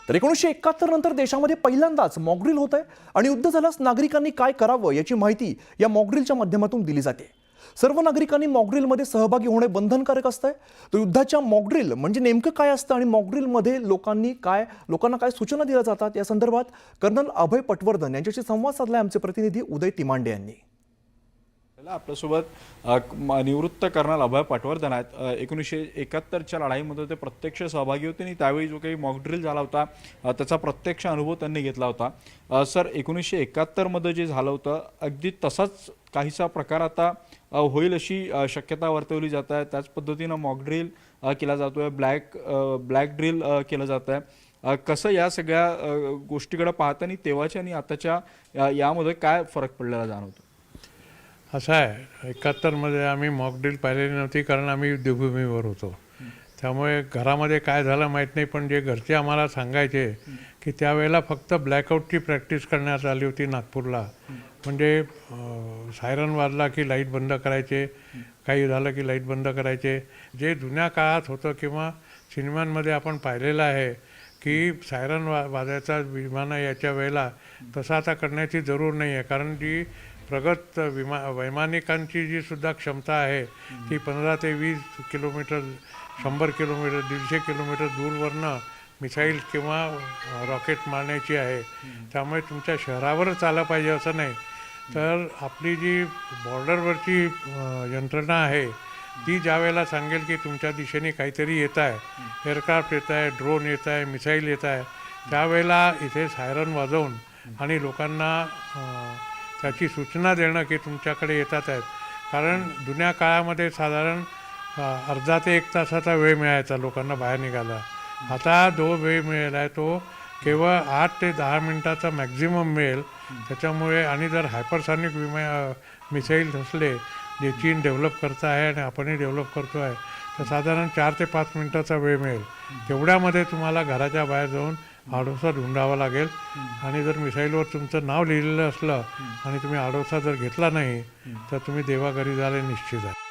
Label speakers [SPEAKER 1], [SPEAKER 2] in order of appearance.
[SPEAKER 1] तर 1971 नंतर देशामध्ये पहिल्यांदाच मॉकड्रिल होत आहे आणि युद्ध झाल्यास नागरिकांनी काय करावं याची माहिती या मॉकड्रिलच्या माध्यमातून दिली जाते। सर्व नागरिकांनी मॉकड्रिलमध्ये सहभागी होणे बंधनकारक असते। तर युद्धाच्या मॉकड्रिल म्हणजे नेमकं काय असतं आणि मॉकड्रिलमध्ये लोकांना काय सूचना दिल्या जातात या संदर्भात कर्नल अभय पटवर्धन यांच्याशी संवाद साधलाय आमचे प्रतिनिधी उदय तिमांडे यांनी।
[SPEAKER 2] आपल्यासोबत निवृत्त कर्नल अभय पटवर्धन आहेत। 1971च्या लढाईमध्ये ते प्रत्यक्ष सहभागी होते आणि त्यावेळी जो काही मॉकड्रिल झाला होता त्याचा प्रत्यक्ष अनुभव त्यांनी घेतला होता। सर, 1971 मध्ये जे झालं होतं अगदी तसाच काहीसा प्रकार आता होईल अशी शक्यता वर्तवली जात आहे। त्याच पद्धतीनं मॉकड्रिल केला जातोय, ब्लॅक ड्रिल केलं जात आहे। कसं या सगळ्या गोष्टीकडे पाहताना तेव्हाच्या आणि आताच्या यामध्ये काय फरक पडलेला जाणवतो?
[SPEAKER 3] असं आहे, 71मध्ये आम्ही मॉकड्रिल पाहिलेली नव्हती कारण आम्ही युद्धभूमीवर होतो। त्यामुळे घरामध्ये काय झालं माहीत नाही, पण जे घरचे आम्हाला सांगायचे की त्यावेळेला फक्त ब्लॅकआउटची प्रॅक्टिस करण्यात आली होती नागपूरला। म्हणजे सायरन वाजला की लाईट बंद करायचे, काही झालं की लाईट बंद करायचे। जे जुन्या काळात होतं किंवा सिनेमांमध्ये आपण पाहिलेलं आहे की सायरन वाजायचा विमानं याच्या वेळेला, तसं आता करण्याची जरूर नाही आहे। कारण जी प्रगत वैमानिकांची जी सुद्धा क्षमता आहे ती 15 ते 20 किलोमीटर, 100 किलोमीटर, 150 किलोमीटर दूरवरनं मिसाईल किंवा रॉकेट मारण्याची आहे। त्यामुळे तुमच्या शहरावरच आलं पाहिजे असं नाही, तर आपली जी बॉर्डरवरची यंत्रणा आहे ती ज्या वेळेला सांगेल की तुमच्या दिशेने काहीतरी येत आहे, एअरक्राफ्ट येत आहे, ड्रोन येत आहे, मिसाईल येत आहे, त्यावेळेला इथे सायरन वाजवून आणि लोकांना त्याची सूचना देणं की तुमच्याकडे येतात आहेत। कारण जुन्या काळामध्ये साधारण अर्धा ते 1 तासाचा वेळ मिळायचा लोकांना बाहेर निघायला। आता जो वेळ मिळाला आहे तो केवळ 8 ते 10 मिनिटाचा मॅक्झिमम मिळेल। त्याच्यामुळे आणि जर हायपरसॉनिक मिसाईल असले जे चीन डेव्हलप करत आहे आणि आपणही डेव्हलप करतो आहे, तर साधारण 4 ते 5 मिनिटाचा वेळ मिळेल। तेवढ्यामध्ये तुम्हाला घराच्या बाहेर जाऊन आडोसा ढूंढावा लागेल आणि जर मिसाईलवर तुमचं नाव लिहिलेलं असलं आणि तुम्ही आडोसा जर घेतला नाही तर तुम्ही देवाघरी जायला निश्चित आहे।